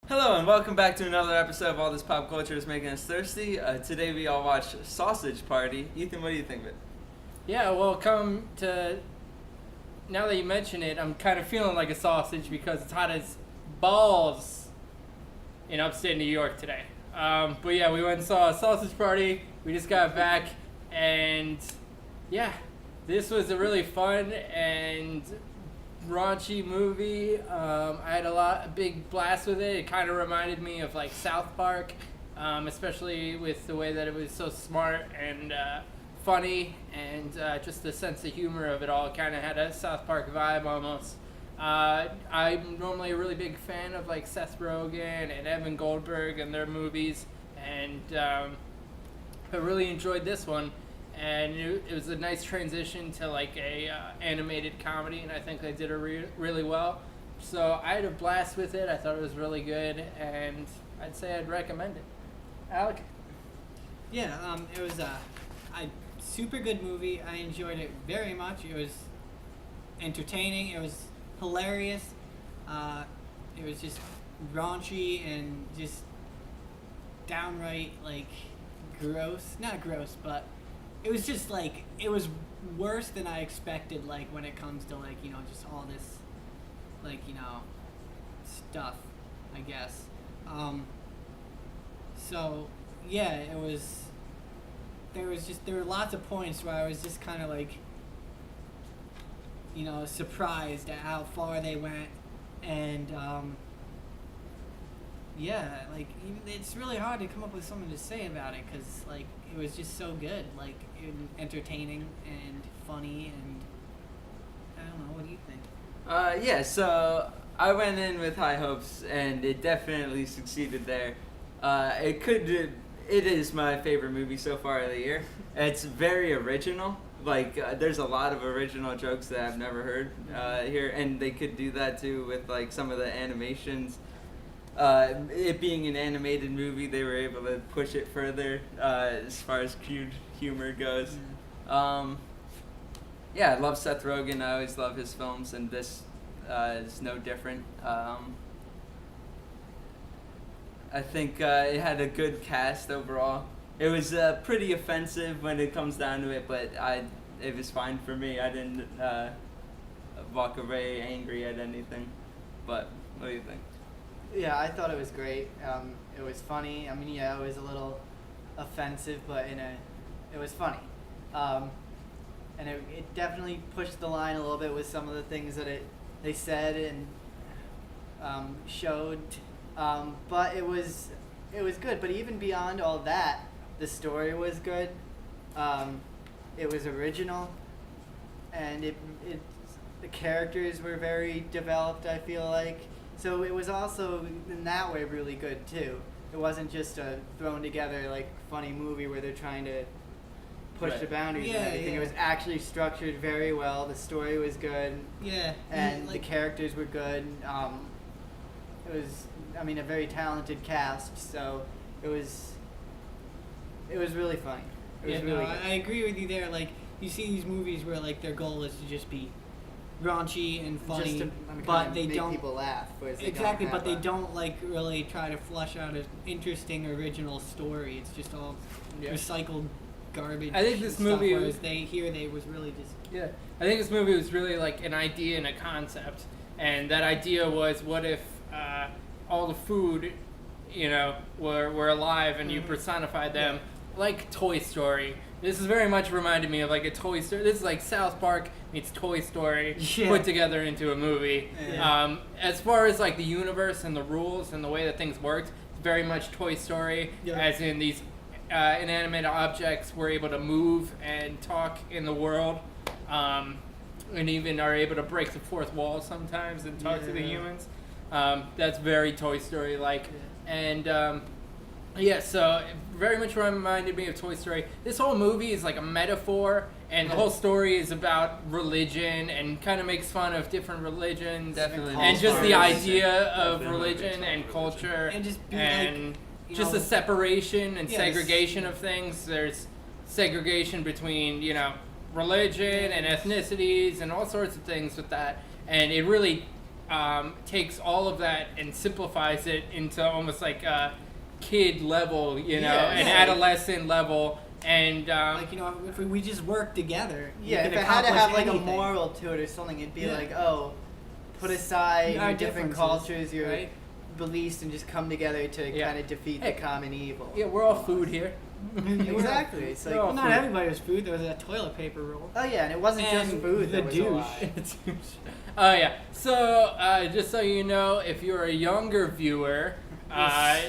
Hello and welcome back to another episode of All This Pop Culture is Making Us Thirsty. Today we all watched Sausage Party. Ethan, what do you think of it? Yeah, well, now that you mention it, I'm kind of feeling like a sausage because it's hot as balls in upstate New York today. But yeah, we went and saw a Sausage Party. We just got back, and yeah, this was a really fun and raunchy movie. I had a big blast with it. It kind of reminded me of like South Park, especially with the way that it was so smart and funny, and just the sense of humor of it all kind of had a South Park vibe almost. I'm normally a really big fan of like Seth Rogen and Evan Goldberg and their movies, and I really enjoyed this one. And it was a nice transition to like a animated comedy, and I think they did it really well. So I had a blast with it. I thought it was really good, and I'd say I'd recommend it. Alec? Yeah, it was a super good movie. I enjoyed it very much. It was entertaining. It was hilarious. It was just raunchy and just downright like gross. Not gross, but it was just like, it was worse than I expected, like when it comes to like, just all this like, stuff, I guess. So yeah, there were lots of points where I was just kind of like, surprised at how far they went, and yeah, like it's really hard to come up with something to say about it because like it was just so good, like entertaining and funny, and I don't know. What do you think? Yeah, so I went in with high hopes and it definitely succeeded there. It is my favorite movie so far of the year. It's very original. Like, there's a lot of original jokes that I've never heard here, and they could do that too with like some of the animations. It being an animated movie, they were able to push it further as far as crude humor goes. Yeah, I love Seth Rogen. I always love his films, and this is no different. I think it had a good cast overall. It was pretty offensive when it comes down to it, but it was fine for me. I didn't walk away angry at anything. But what do you think? Yeah, I thought it was great. It was funny. I mean, yeah, it was a little offensive, but it was funny. And it definitely pushed the line a little bit with some of the things that they said and showed. But it was good. But even beyond all that, the story was good. It was original, and the characters were very developed, I feel like. So it was also, in that way, really good, too. It wasn't just a thrown together, like, funny movie where they're trying to push the boundaries and everything. Yeah. It was actually structured very well. The story was good. Yeah. And the characters were good. It was, a very talented cast, so it was really funny. It was really good. I agree with you there. Like, you see these movies where, like, their goal is to just be raunchy and funny, but they don't make people laugh. Exactly, but they don't like really try to flesh out an interesting original story. It's just all recycled garbage. I think this movie was really just I think this movie was really like an idea and a concept, and that idea was, what if all the food, were alive and you personified them like Toy Story. This is very much reminded me of like a Toy Story. This is like South Park meets Toy Story put together into a movie. Yeah. As far as like the universe and the rules and the way that things worked, it's very much Toy Story, as in these inanimate objects were able to move and talk in the world, and even are able to break the fourth wall sometimes and talk to the humans. That's very Toy Story-like. And so it very much reminded me of Toy Story. This whole movie is like a metaphor, and the whole story is about religion and kind of makes fun of different religions. Definitely. And just the idea of religion and culture and just be just the separation and segregation of things. There's segregation between, religion and ethnicities and all sorts of things with that. And it really takes all of that and simplifies it into almost like a kid level, you know, an adolescent level. And like, you know, if we just work together, Yeah, we if can it had to accomplish have like anything. a moral to it or something, it'd be Yeah. like, oh, put aside Our your different differences, cultures, your right? beliefs, and just come together to Yeah. kind of defeat Hey. the common evil. yeah, we're all food here. Exactly. It's like, We're all Well, not everybody was food. There was a toilet paper roll. oh yeah, and it wasn't just And food. the That was a douche. lot. Oh yeah. So just so you know, if you're a younger viewer,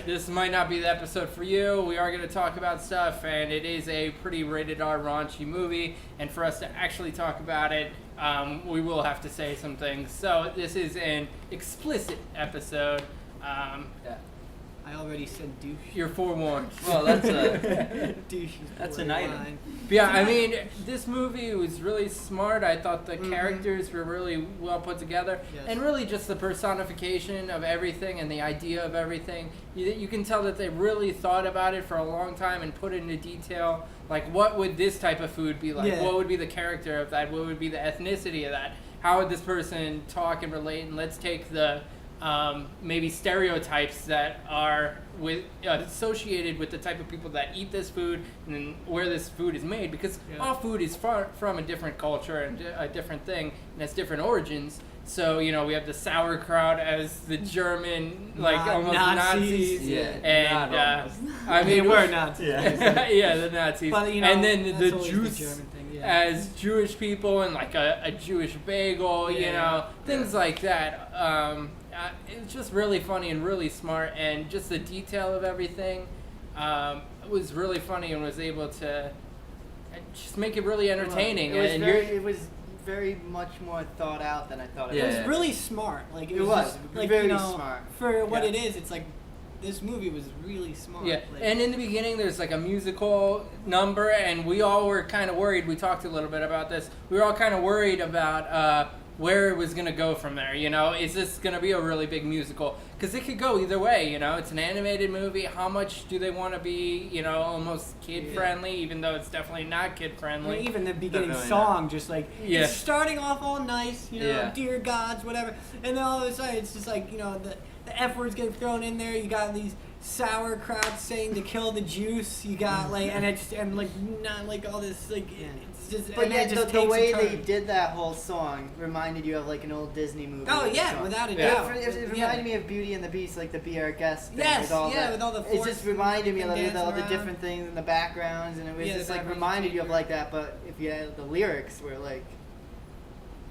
this might not be the episode for you. We are going to talk about stuff, and it is a pretty rated R raunchy movie. And for us to actually talk about it, we will have to say some things. So this is an explicit episode. Yeah. I already said douche. You're forewarned. Well, that's a Douche. that's an item. But yeah, I mean, this movie was really smart. I thought the characters were really well put together. Yes. And really just the personification of everything and the idea of everything. You can tell that they really thought about it for a long time and put it into detail. Like, what would this type of food be like? Yeah. What would be the character of that? What would be the ethnicity of that? How would this person talk and relate? And let's take the maybe stereotypes that are associated with the type of people that eat this food and then where this food is made, because all food is far from a different culture and a different thing and has different origins. So, you know, we have the sauerkraut as the German, like almost Nazis. Yeah, And not almost. I mean, They were Nazis. Yeah. the Nazis. But, you know, and then that's the always juice German thing, yeah. as Jewish people and like a Jewish bagel, you Yeah. know, things like that. It was just really funny and really smart, and just the detail of everything was really funny and was able to just make it really entertaining. It was and it was very much more thought out than I thought it Yeah. It was. was really smart. Like it It was, was just, like, very you know, smart. for what Yeah. it is. It's like this movie was really smart. Yeah, Like, and in the beginning, there's like a musical number, and we all were kind of worried. We talked a little bit about this. We were all kind of worried about where it was going to go from there. You know, is this going to be a really big musical? Because it could go either way. You know, it's an animated movie. How much do they want to be, you know, almost kid friendly, even though it's definitely not kid I friendly? mean, even the beginning Definitely song, just like Yeah. it's starting off all nice, you know, Yeah. dear gods, whatever, and then all of a sudden it's just like, you know, the F words get thrown in there. You got these sauerkrauts saying to kill the juice. You got like, and it's and like not like all this like it's just. But and yeah, it just the takes a way they turn. did that whole song reminded you of like an old Disney movie. Oh yeah, song. without a Yeah. doubt. It reminded me of Beauty and the Beast, like the Be Our Guest thing. Yes, with all yeah, the, with all the it just forks reminded me of and all the dancing different things in the backgrounds, and it was Yeah, the just like background reminded you of music. like that. But if you had the lyrics were like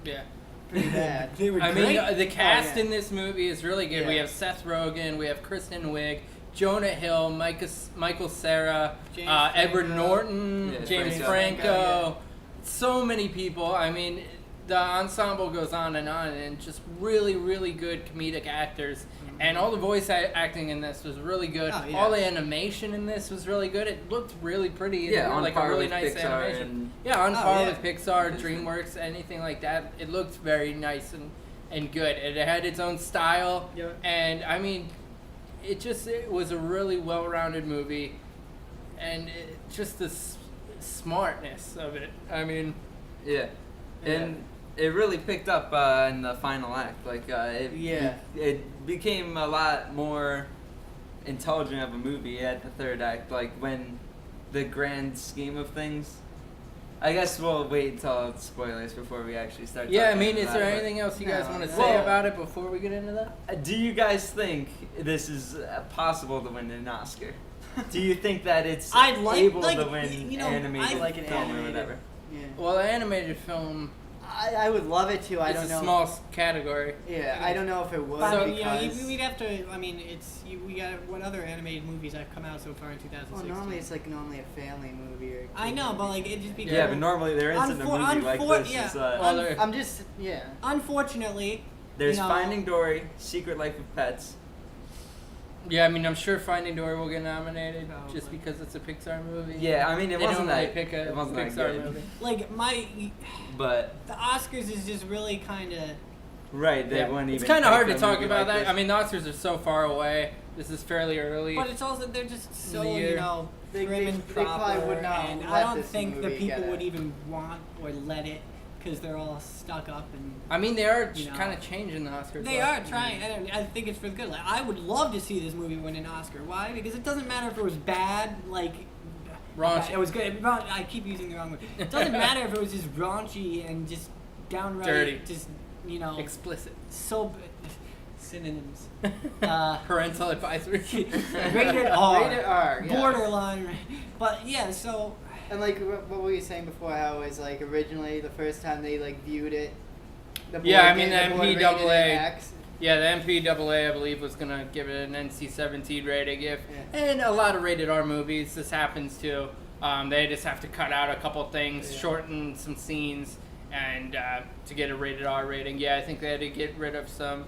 Yeah. pretty bad. They were I great. mean, the cast yeah. in this movie is really good. We Yeah. have Seth Rogen, we have Kristen Wiig, Jonah Hill, Michael Cera, James Edward Franco. Norton, Yeah, James Franco. Franco. So many people. I mean, the ensemble goes on, and just really, really good comedic actors. And all the voice acting in this was really good. Oh, yeah. All the animation in this was really good. It looked really pretty. It Yeah, looked on like par a really with nice Pixar animation. and- Yeah, on Oh, par yeah. with Pixar, DreamWorks, anything like that. It looked very nice and good. It had its own style. Yeah. And I mean, it was a really well-rounded movie, and just the smartness of it. I mean, Yeah, and it really picked up in the final act. Like, it became a lot more intelligent of a movie at the third act. Like when the grand scheme of things. I guess we'll wait until it's spoilers before we actually start. yeah. I talking mean, is about there it, but- anything else you guys No, want to no. say Well- about it before we get into that? Do you guys think this is possible to win an Oscar? Do you think that it's I'd like- able like, to win you know, animated I- like an film or animated. whatever? Yeah. Well, the animated film I would love it to. I is don't a know. small category. Yeah, I don't know if it would But, So- you know, because we'd have to. I mean, we got what other animated movies have come out so far in 2016. well, normally it's like normally a family movie or. I know, but like it just because. Yeah, but normally there isn't a movie like this. yeah. It's, Well, there- I'm just Unfortunately, there's you know, Finding Dory, Secret Life of Pets. Yeah, I mean, I'm sure Finding Dory will get nominated Probably. just because it's a Pixar movie. Yeah, I mean it They wasn't don't really that pick a it wasn't that Pixar good. movie. like But the Oscars is just really kind of. right, they Yeah. wouldn't It's even. kind of hard to pick a talk movie about like that. this. I mean, the Oscars are so far away. This is fairly early. But it's also they're just so The year. you know They- prim they- and they probably proper, would not and let I don't this think the movie people get would it. even want or let it because they're all stuck up and. I mean, they are You know. kind of changing the Oscars. They are trying, and I think it's for the good. Like, I would love to see this movie win an Oscar. Why? Because it doesn't matter if it was bad, like. Raunchy. It was good. I keep using the wrong word. It doesn't matter if it was just raunchy and just downright. Dirty. Just, you know. Explicit. So. Synonyms. Parental advisory. Rated R. Rated R, yeah. Borderline. But yeah, so. And like, what were you saying before? How it was like originally the first time they like viewed it. The Yeah, I board mean, gave- the board rated MPAA it X. Yeah, the MPAA, I believe, was going to give it an NC-17 rating. Yeah. And a lot of rated R movies, this happens too. They just have to cut out a couple things, Yeah. shorten some scenes, and to get a rated R rating. Yeah, I think they had to get rid of some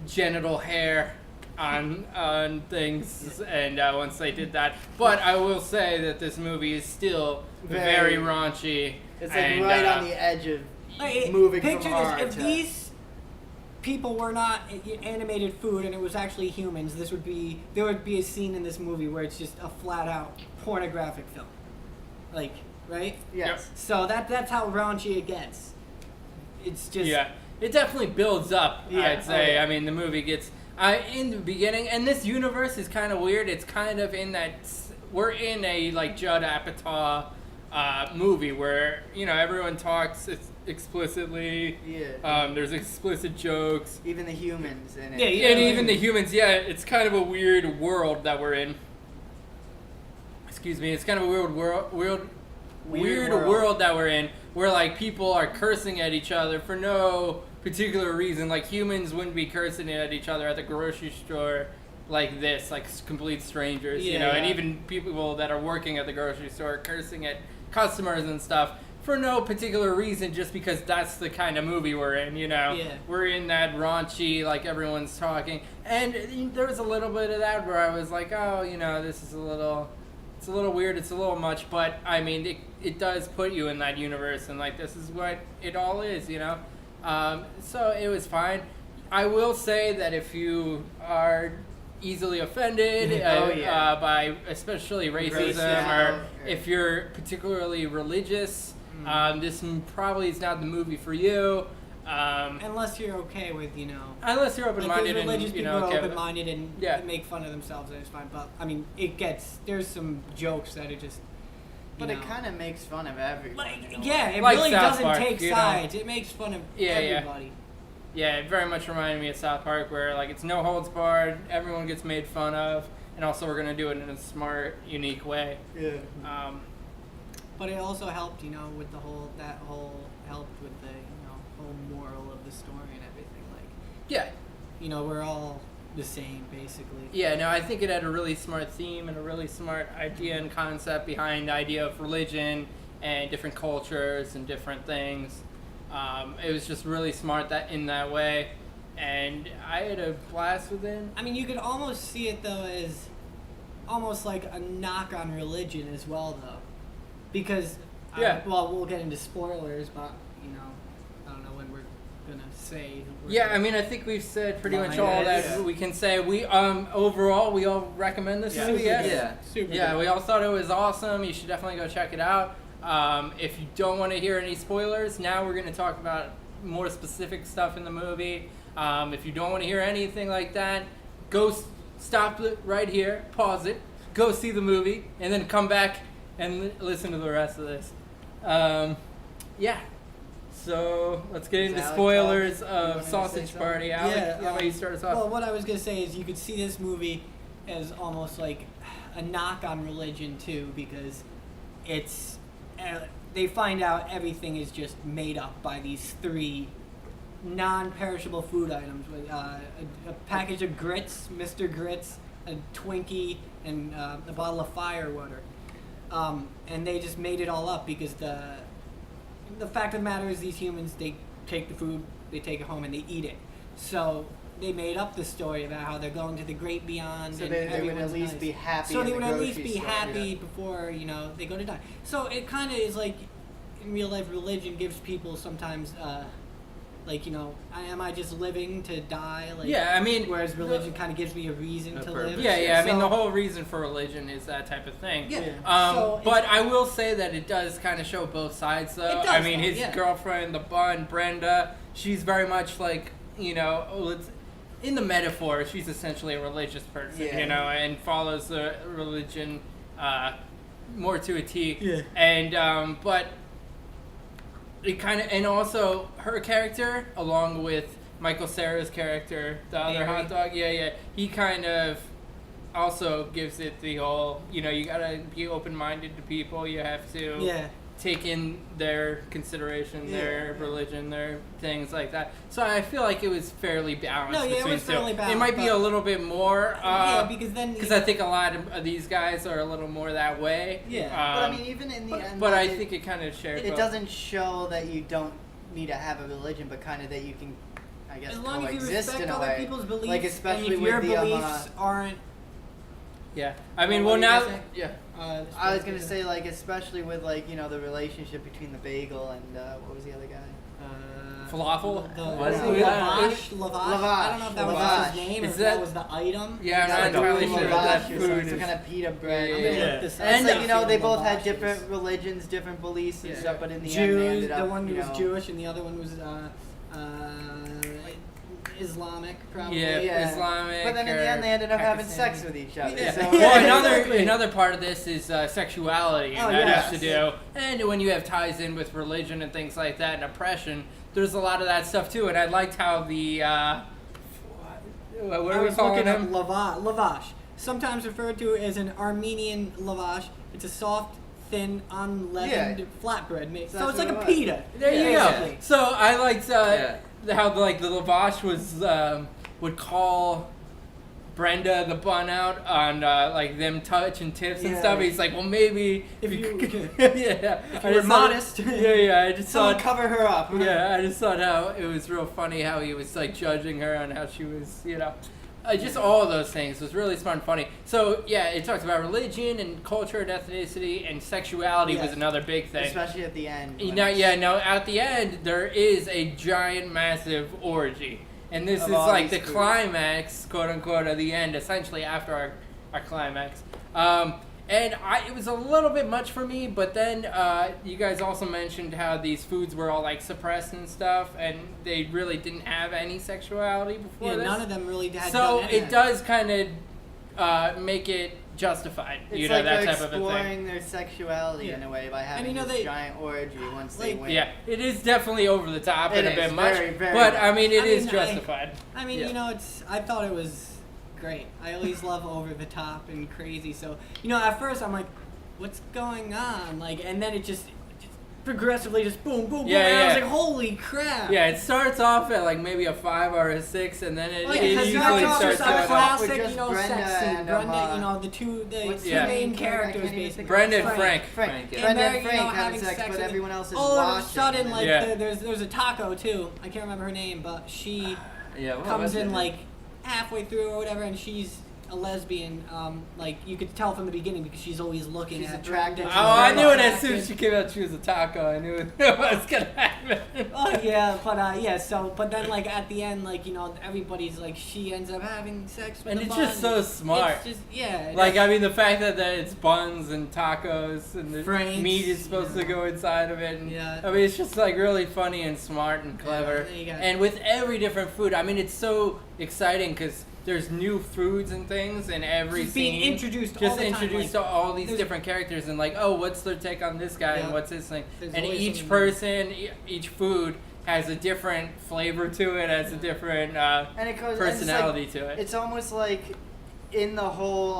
genital hair on things, and once they did that. But I will say that this movie is still very raunchy. It's like and, right on the edge of Like, moving picture from R this. If to. these people were not animated food and it was actually humans, there would be a scene in this movie where it's just a flat out pornographic film. Like, right? Yes. So that's how raunchy it gets. It's just Yeah, it definitely builds up, Yeah. I'd say. Oh, yeah. I mean, the movie gets... in the beginning, and this universe is kind of weird. It's kind of in that... We're in a, like, Judd Apatow movie where, you know, everyone talks explicitly. Yeah. There's explicit jokes. Even the humans in it. Yeah, And even the humans, yeah, it's kind of a weird world that we're in. Excuse me, it's kind of a weird Weird world that we're in, where like people are cursing at each other for no particular reason. Like humans wouldn't be cursing at each other at the grocery store like this, like complete strangers, you know. Yeah. And even people that are working at the grocery store cursing at customers and stuff for no particular reason, just because that's the kind of movie we're in, you know. Yeah. We're in that raunchy, like everyone's talking, and there was a little bit of that where I was like, oh, you know, this is a little weird, it's a little much, but I mean, it does put you in that universe, and like this is what it all is, you know. So it was fine. I will say that if you are easily offended by especially racism, Racism, or if you're particularly religious, this probably is not the movie for you. unless you're okay with, you know. Unless you're Like, open-minded those religious and, you people know, are okay with- open-minded and Yeah. make fun of themselves, and it's fine. But I mean, there's some jokes that are just. But it kind of makes fun of everyone. Like, in a way. yeah, it Like really South doesn't Park, take you know? sides. It makes fun of Yeah, yeah. everybody. Yeah, it very much reminded me of South Park, where like it's no holds barred, everyone gets made fun of, and also we're gonna do it in a smart, unique way. Yeah. But it also helped, you know, with that whole helped with the, whole moral of the story and everything. Like, Yeah, you know, we're all the same, basically. yeah. No, I think it had a really smart theme and a really smart idea and concept behind the idea of religion and different cultures and different things. It was just really smart in that way, and I had a blast with it. I mean, you could almost see it, though, as almost like a knock on religion as well, though. Because, Yeah. well, we'll get into spoilers, but, you know, I don't know when we're going to say. Yeah, I mean, I think we've said pretty much Line all it, that yeah. we can say. We overall, we all recommend this movie. Yes? Yeah. Super Yeah, good. we all thought it was awesome. You should definitely go check it out. If you don't want to hear any spoilers, now we're going to talk about more specific stuff in the movie. If you don't want to hear anything like that, go stop it right here, pause it, go see the movie, and then come back and listen to the rest of this. Yeah. So let's get into Alec spoilers talk? You wanted of to Sausage say Party. something? Alec, how about you start us off? Well, what I was going to say is you could see this movie as almost like a knock on religion, too, because it's... they find out everything is just made up by these three non-perishable food items. With, a package of grits, Mr. Grits, a Twinkie, and a bottle of firewater. And they just made it all up because the fact of the matter is these humans, they take the food, they take it home, and they eat it. So they made up the story about how they're going to the great beyond. So and they would at everyone's least nice. be happy. So in they the would at least grocery be store, happy yeah. before, they go to die. So it kind of is like, in real life, religion gives people sometimes Like, am I just living to die? Like, Yeah, I mean, whereas religion kind of gives me a reason A to purpose. live. Yeah. I mean, So- the whole reason for religion is that type of thing. Yeah. But I will say that it does kind of show both sides, though. It does, I mean, though, his yeah. girlfriend, the bun, Brenda, she's very much like, in the metaphor, she's essentially a religious person, Yeah. and follows the religion more to a T. Yeah. And, but it kind of, and also her character, along with Michael Cera's character, the other Barry. hot dog, he kind of also gives it the whole, you gotta be open-minded to people. You have to Yeah. take in their consideration, their Yeah. religion, their things like that. So I feel like it was fairly balanced. No, yeah, it between was two. fairly It balanced, might be but- a little bit more. Yeah, because then Because I think a lot of these guys are a little more that way. Yeah. But I mean, even in the end, but I like, think it kind of shared. it both. doesn't show that you don't need to have a religion, but kind of that you can, I guess, as long as you coexist respect in a other way. people's beliefs, Like, especially and if with your the, beliefs aren't. Yeah, I mean, What well were you now, gonna say? yeah. I was gonna say, like, especially with, like, the relationship between the bagel and what was the other guy? Falafel? The, What the is it? lavash. I don't know if that was Lavash. his name or Is if that- that was the item. Yeah, I'm Got, not like, entirely a sure. lavash That or food some is kind of pita bread. Yeah, I'm yeah, gonna yeah. look this up. And And, like, they both had Lavashes. different religions, different beliefs and Yeah. stuff, but in the end, they Jews. ended up, The one you was know, Jewish and the other one was Islamic, probably. Yeah. Islamic But then in the end, they ended up having sex Pakistani. with each other. Yeah. So, Well, Exactly. another part of this is sexuality, and Oh, that yes. has to do. And when you have ties in with religion and things like that and oppression, there's a lot of that stuff too. And I liked how the what I are we was calling looking up him? lavash, sometimes referred to as an Armenian lavash. It's a soft, thin, unleavened Yeah. flatbread made. So So that's it's like what a it was. pita. There you basically. go. So I liked Yeah. how the lavash was would call Brenda the bun out on them touch and tips and Yeah. stuff. He's like, well, maybe If you- yeah, If I you were just thought- modest. Yeah, I just someone thought. cover her up. Yeah, I just thought how it was real funny how he was like judging her and how she was, just all of those things was really smart and funny. So yeah, it talks about religion and culture and ethnicity and sexuality was Yes. another big thing. Especially at the end. You when know, it's- no, at the end there is a giant, massive orgy, and this Of is all like the these foods. climax, quote unquote, of the end, essentially after our climax. And it was a little bit much for me, but then you guys also mentioned how these foods were all like suppressed and stuff, and they really didn't have any sexuality before Yeah, this. none of them really had. So done it anything. does kind of make it justified, It's that like they're type of a thing. exploring their sexuality Yeah. in a way by having you know, this they- giant orgy once they like- win. Yeah, it is definitely over the top It and a is, bit much, very, very but much. I mean, it I is mean, justified. I mean, Yeah. I thought it was great. I always love over the top and crazy. So, at first I'm like, what's going on? Like, and then it just progressively just boom, boom, boom. Yeah, and I was yeah. like, holy crap. Yeah, it starts off at like maybe a 5 or a 6, and then it, Like, it it usually starts off starts just a going up. classic, With just sex Brenda scene. and, Brenda, the what's two Yeah. main I characters, can't even basically. think Brenda and Frank. Frank. Frank. Yeah. Brenda they're, and Frank having having sex, but with everyone else is all watching. of a sudden, and like, Yeah. there's a taco, too. I can't remember her name, but she Yeah, what comes was in, it? like, halfway through or whatever, and she's a lesbian. Like, you could tell from the beginning because she's always looking She's at attractive. Brenda. Oh, She's I very knew it as soon attractive. as she came out. She was a taco. I knew it was gonna happen. Oh yeah, but so but then like at the end, like everybody's like she ends up having sex with And the it's bun. just so smart. It's just yeah. Like, I mean, the fact that it's buns and tacos and the Franks, meat is supposed to go inside of it. And, Yeah. I mean, it's just like really funny and smart and clever. there you go. And with every different food, I mean, it's so exciting because there's new foods and things in every Just scene. being introduced Just all the time, introduced like, to all these there's- different characters and like, oh, what's their take on this guy and Yeah. what's his thing? There's And always each something person, each food has a different flavor to it, has a different And it goes, personality and it's, like, to it. it's almost like in the whole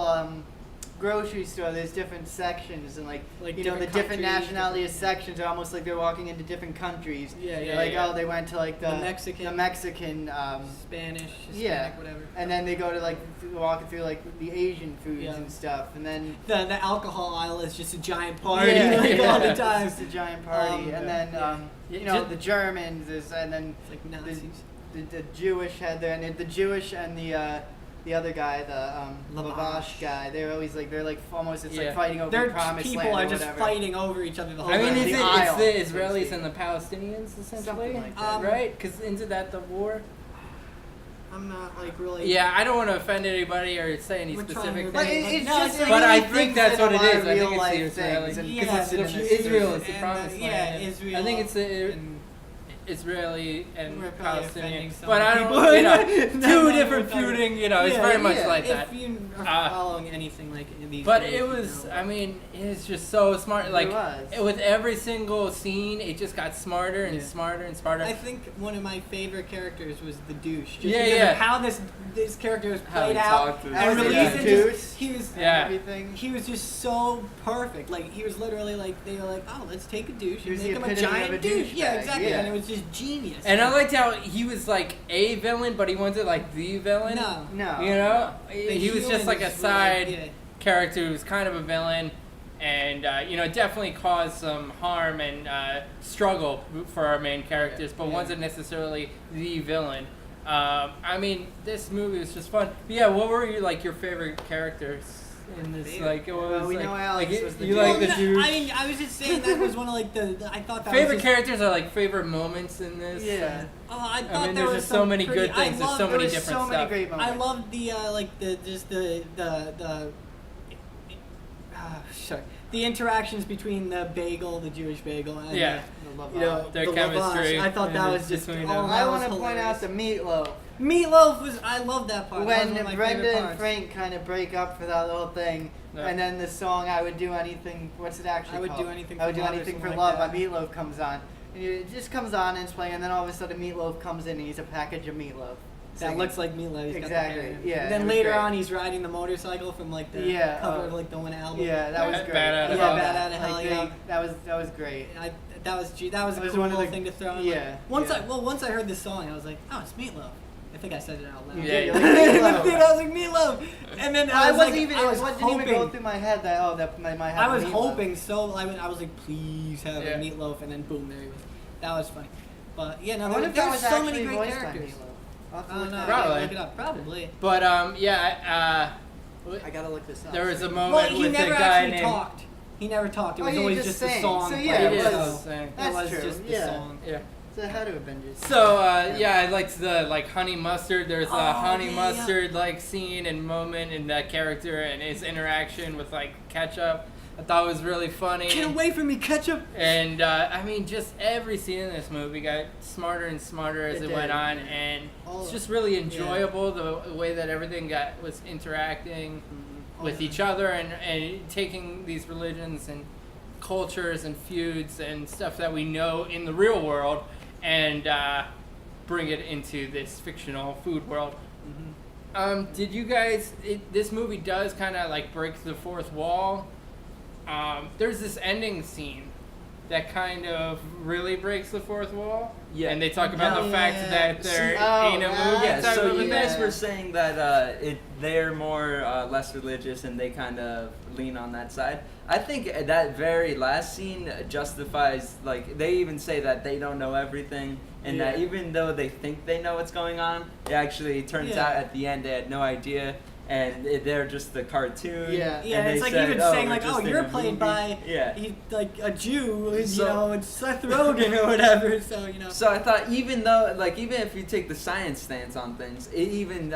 grocery store, there's different sections, and like the different different countries, nationality sections are almost like they're walking into different countries. Yeah, Like yeah. oh, they went to like The Mexican. Spanish, Spanish, Hispanic, yeah, whatever. and then they go to like walking through like the Asian foods Yeah. and stuff, and then The alcohol aisle is just a giant party yeah, like yeah. all the it's time. just a giant party, and then yeah. Yeah, the Germans is, and then It's like the, Nazis. the Jewish had there, and the Jewish and the the other guy, the Lavash. Lavash guy. They're always like almost it's Yeah. like fighting over Their promised people land are or just whatever. fighting over each other the whole I mean, time. it's the aisle, the so to Israelis speak. and the Palestinians essentially, Something like that. right? Because into that the war. I'm not like really. Yeah, I don't want to offend anybody or say any We're specific trying But to- things. it's No, just it's- it But I really think brings that's in what a it lot is. of I think real it's life the Israeli. things and Yeah, Because the it's Jews Israel is the and, promised yeah, land. Israel. I think it's the and Israeli and We're probably Palestinian. offending some But I people. don't, you know, No, two no, different we're talking- feuding, you know, it's Yeah, very much yeah. like if that. you are Uh, following anything like in these But days, it you was, know. I mean, it's just so smart. Like, was. with every single scene, it just got smarter and Yeah. smarter and smarter. I think one of my favorite characters was the douche. Just Yeah, because yeah. of how this character was How he played out talked was- and Yeah. released. and Douche. just- He was Yeah. Everything. he was just so perfect. Like he was literally like they were like, oh, let's take a douche He and was make the him a epitome giant of a douche. Yeah, douchebag, exactly. yeah. And it was just genius. And I liked how he was like a villain, but he wasn't like the villain. No. No. You know? The He was just like a humans were side yeah. character who was kind of a villain and, you know, definitely caused some harm and struggle for our main characters, but Yeah. wasn't necessarily the villain. I mean, this movie was just fun. But yeah, what were your favorite characters in this? Favorite? Like, it was Well, we like, know Alex like, was the you douche. like the no, douche. I mean, I was just saying that was one of like the I thought that Favorite was just, characters are like favorite moments in this. Yeah. Oh, I thought mean, there there's was just so some many pretty, good things. I There's loved, so There many was different so many stuff. great moments. I loved the like the just the sorry, the interactions between the bagel, the Jewish bagel, and Yeah. The you know Their the chemistry lavash. I thought that and was just between oh, them. that I was want to point out hilarious. the meatloaf. Meatloaf was I love that part. That was When one of my Brenda favorite and parts. Frank kind of break up for that little thing, Yeah. and then the song "I Would Do Anything," what's it actually I Would called? Do Anything I would for do Love or anything for something love. like By that. Meatloaf comes on, and it just comes on and it's playing, and then all of a sudden Meatloaf comes in and he's a package of meatloaf. That singing. looks like Meatloaf. He's got the Exactly, hair. yeah, And it then was later great. on, he's riding the motorcycle from like the Yeah, cover of like the one album. Yeah, that was Bad- great. Bad Outta Yeah, Hell. Bad Outta Hell, Like, yeah. that was great. That was a That was cool one of the- thing to throw in. yeah, Once yeah. once I heard this song, I was like, oh, it's Meatloaf. I think I said it out loud. Yeah, you're yeah. like, In the Meatloaf. theater, I was like Meatloaf, and then I I was wasn't like, even. I was It didn't even go hoping. through my head that that might have. I was Meatloaf. hoping so. I was like, please have Yeah. a Meatloaf, and then boom, there he was. That was funny. But yeah, I no, wonder there, if there that were was so actually many great voiced by characters. Meatloaf. I'll have to I don't look know. that I up. Probably. gotta look it up. Probably. But yeah, I gotta look this up. there was a Well, moment he with never a guy actually named. talked. He never talked. It Oh, was he always just just the sang. song. So, played. yeah, it it is was- saying. That's it was true, just the yeah. song. Yeah. So it had to have been just. So yeah, I liked the honey mustard. There's a Oh, honey yeah. mustard scene and moment in that character and his interaction with ketchup. I thought it was really funny. Get away from me, ketchup! And I mean, just every scene in this movie got smarter and smarter as It it went did, on, yeah. and All it's of just really enjoyable the way that everything was interacting with each other and taking these religions and cultures and feuds and stuff that we know in the real world and bring it into this fictional food world. Did you guys? This movie does kind of break the fourth wall. There's this ending scene that kind of really breaks the fourth wall. Yeah. And they talk about Oh, the fact yeah. that they're Oh, in a yeah. movie Yeah, type so of you a guys thing. were saying that they're more less religious and they kind of lean on that side. I think that very last scene justifies, they even say that they don't know everything and that Yeah. even though they think they know what's going on, it actually turns Yeah. out at the end they had no idea and they're just the cartoon. Yeah. Yeah, and it's they like said, even "Oh, saying we're like, just oh, in you're a played movie." by Yeah. he's like a Jew, you So- know, it's Seth Rogen or whatever. So you know. So I thought even though, even if you take the science stance on things, it even,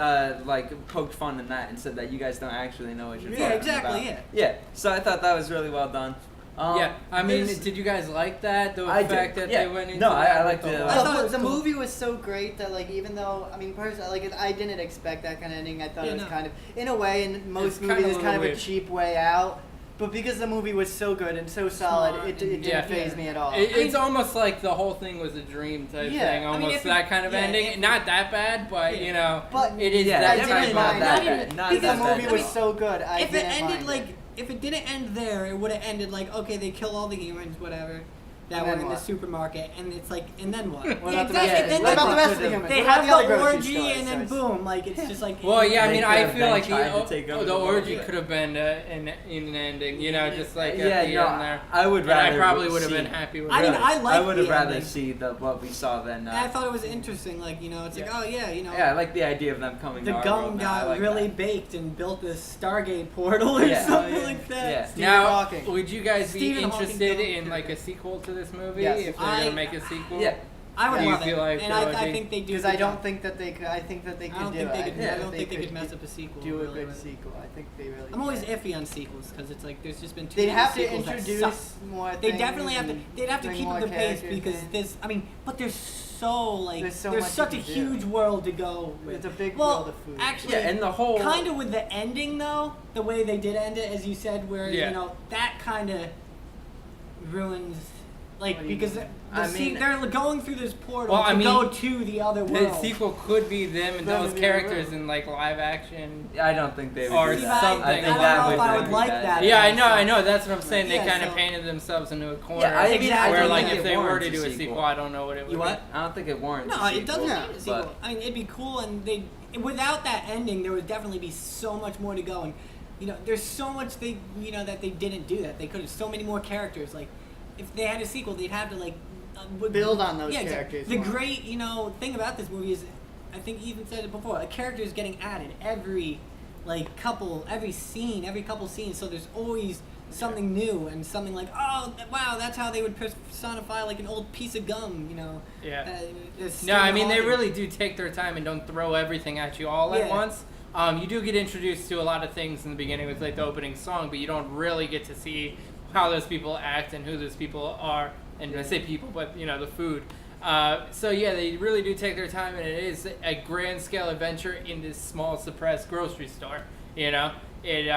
poked fun in that and said that you guys don't actually know what you're Yeah, talking exactly, about. yeah. Yeah, so I thought that was really well done. Yeah, I mean, there's- did you guys like that? The I did, fact that yeah. they went into No, that I with liked the it a whole- lot. I thought it was the cool. movie was so great that even though personally I didn't expect that kind of ending. I thought Yeah, it was no. kind of in a way in most It's kinda movies a it's kind of little a weird. cheap way out. But because the movie was so good and so solid, Smart it and- didn't Yeah. faze me at all. It's almost like the whole thing was a dream type Yeah, thing, I almost if it- that kind of yeah, ending. if- Not that bad, but Yeah. But it is yeah, that I type didn't of mind that that. bad. Not Because that the movie bad. was so good. I if it didn't ended mind it. if it didn't end there, it would have ended okay, they kill all the humans, whatever. that And were then in the what? supermarket, and it's like, and then what? What Yeah, about the exactly, rest? and then What about the what? rest of the humans? They What about have the other the grocery orgy, stores? and then Sorry. boom, like it's just like. Well, yeah, I They mean, could I have feel then like tried to take over the the world. orgy could have been in an ending, you know, just like Yeah, at the no, end there. I would And I rather probably would have see- been happy with I mean, that. I like I would have the rather ending. see what we saw than. And I thought it was interesting, like, you know, it's like, Yeah. oh yeah, you know, Yeah, I like the idea of them coming the to our gum world now. I got like really that. baked and built this Stargate portal or Yeah. something Oh, yeah. like that. Yeah. Stephen Now, Hawking. would you guys be Stephen Hawking interested film. in like a sequel to this movie Yes. if they're gonna make a sequel? Yeah. I would Do you love feel it, like and there would I be- think they do. Because a I good don't job. think that they could. I think that they I could don't do think it. they could. Yeah. I don't think they could mess up a sequel. Do a really good with it. sequel. I think they really. I'm always can. iffy on sequels because it's like there's just been too They'd many have to sequels that suck. introduce more. They things definitely have to. and They'd have to bring keep more up the pace characters because in. there's. I mean, but there's so like There's so there's much such a you can do. huge world to go with. It's a big well, world of food. Actually, Yeah, and the whole. kind of with the ending though, the way they did end it, as you said, where Yeah. you know that kind of ruins. Like What do you because mean? I mean- they're going through this portal Well, I to mean, go to the other The world. sequel could be them and Them those in the other characters world. in like live action. I don't think they would Or do See, that. something. I think I don't that know would if I be would like that. Yeah, I Yeah, know. That's what I'm saying. They Yeah, kind of so- painted themselves into a corner. Yeah, I Exactly. I where don't like think if it they were warrants to do a sequel, I don't know what it would You what? I don't think it warrants. No, a it doesn't sequel, need a sequel. but- I mean, it'd be cool, and they without that ending, there would definitely be so much more to go. And you know, there's so much that they didn't do that. They could have so many more characters. Like, if they had a sequel, they'd have to like Build on those exactly. characters The more. great thing about this movie is, I think Ethan said it before. A character is getting added every every scene, every couple scenes. So there's always something new and something like, oh wow, that's how they would personify like an old piece of gum, you know. Yeah. There's No, I mean they Stephen really do take their time and don't throw everything at you all at Yeah. once. You do get introduced to a lot of things in the beginning with like the opening song, but you don't really get to see how those people act and who those people are. And I say people, but you know the food. So yeah, they really do take their time, and it is a grand scale adventure in this small suppressed grocery store. You know, it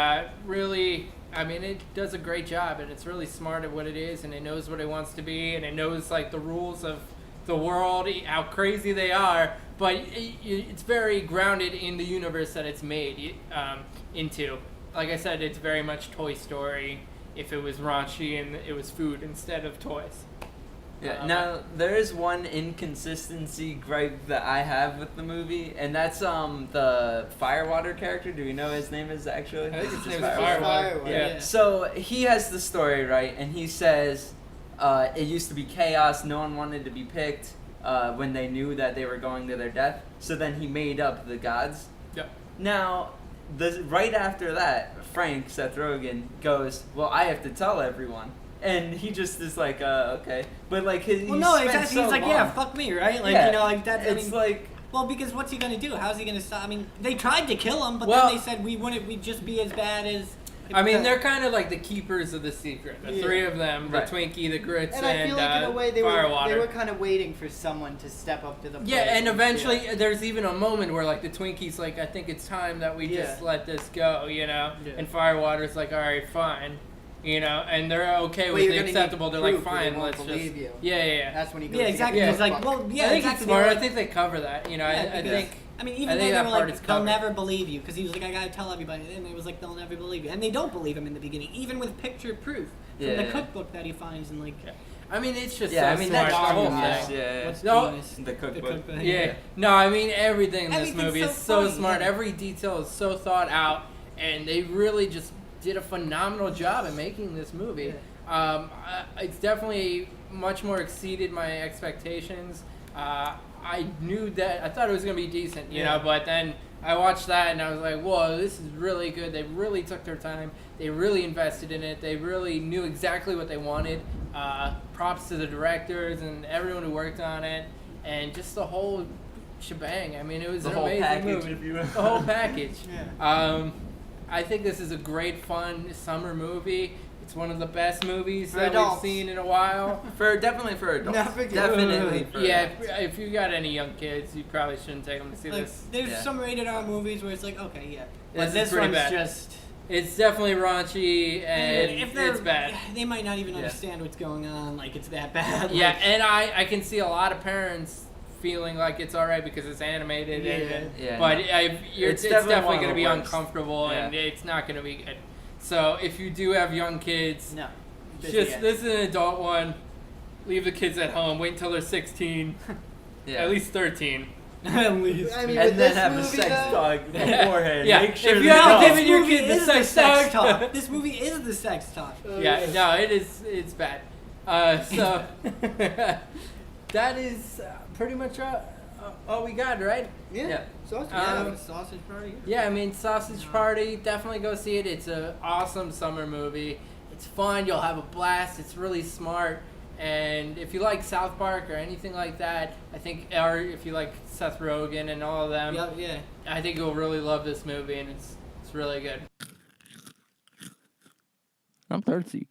really. I mean, it does a great job, and it's really smart at what it is, and it knows what it wants to be, and it knows like the rules of the world, how crazy they are, but it's very grounded in the universe that it's made into. Like I said, it's very much Toy Story if it was raunchy and it was food instead of toys. Yeah. Now there is one inconsistency gripe that I have with the movie, and that's the Firewater character. Do we know his name is actually? I think his Just name is Firewater. Firewater. Yeah. Yeah. So he has the story, right? And he says it used to be chaos. No one wanted to be picked when they knew that they were going to their death. So then he made up the gods. Yep. Now, right after that, Frank, Seth Rogen, goes, well, I have to tell everyone. And he just is like, okay. But like, Well, no, exactly. He's like, yeah, fuck me, right? Like, Yeah. you know, like that's. I It's mean, like, well, because what's he gonna do? How's he gonna stop? I mean, they tried to kill him, but Well- then they said we'd just be as bad as. I mean, they're kind of like the keepers of the secret. The Yeah. three of them, Right. the Twinkie, the Grits, And I feel like in a way they Firewater. were kind of waiting for someone to step up to the plate. Yeah, and eventually Yeah. there's even a moment where like the Twinkie's like, I think it's time that we just Yeah. let this go, you know? Yeah. And Firewater's like, all right, fine. You know, and they're okay Well, with you're the gonna need acceptable. They're like, proof or they fine, won't let's just. believe you. Yeah. That's when he goes. Yeah, to exactly. get the He's like, book. well, yeah, I think exactly. it's they smart. were I like- think they cover that. You know, Yeah, I because- think. I mean, I even think though they that were part like, is they'll covered. never believe you, because he was like, I gotta tell everybody, and it was like, they'll never believe you, and they don't believe him in the beginning, even with picture proof from Yeah, the yeah. cookbook that he finds and like. Yeah. I mean, it's just yeah, so I mean, smart. that's The whole genius. thing. Yeah. What's No, genius? The cookbook. Yeah. No, I mean everything in this Everything's movie so is so funny, smart. yeah. Every detail is so thought out, and they really just did a phenomenal job at making this movie. It's definitely much more exceeded my expectations. I knew that I thought it was gonna be decent, you know, but then I watched that and I was like, whoa, this is really good. They really took their time. They really invested in it. They really knew exactly what they wanted. Props to the directors and everyone who worked on it, and just the whole shebang. I mean, it was The an whole amazing package, movie. if you will. The whole package. Yeah. I think this is a great, fun summer movie. It's one of the best movies For that adults. we've seen in a while. Definitely for adults. Not for kids. Definitely for Yeah, adults. if you got any young kids, you probably shouldn't take them to see Like, this. there's Yeah. some rated R movies where it's like, okay, yeah. This But is this pretty one's bad. just. It's definitely raunchy and if they're, it's bad. They might not even Yeah. understand what's going on. Like it's that bad. Yeah, Like, and I can see a lot of parents feeling like it's alright because it's animated. And, Yeah, but no. it's It's definitely definitely one of going to the be worst. uncomfortable and Yeah. it's not going to be good. So if you do have young kids, No. this is an adult one. leave the kids at home. Wait until they're 16, Yeah. at least 13. At least. I mean, with And then this have a movie, sex though- talk beforehand. Yeah, Make sure if they you haven't know. given your movie kid the is sex sex talk. talk. This movie is the sex talk. Yeah, no, it's bad. So that is pretty much all we got, right? Yeah. Sausage, Um, sausage party. Yeah, I mean, Sausage Party, definitely go see it. It's an awesome summer movie. It's fun. You'll have a blast. It's really smart. And if you like South Park or anything like that, I think, or if you like Seth Rogen and all of them, Yeah. I think you'll really love this movie, and it's really good. I'm thirsty.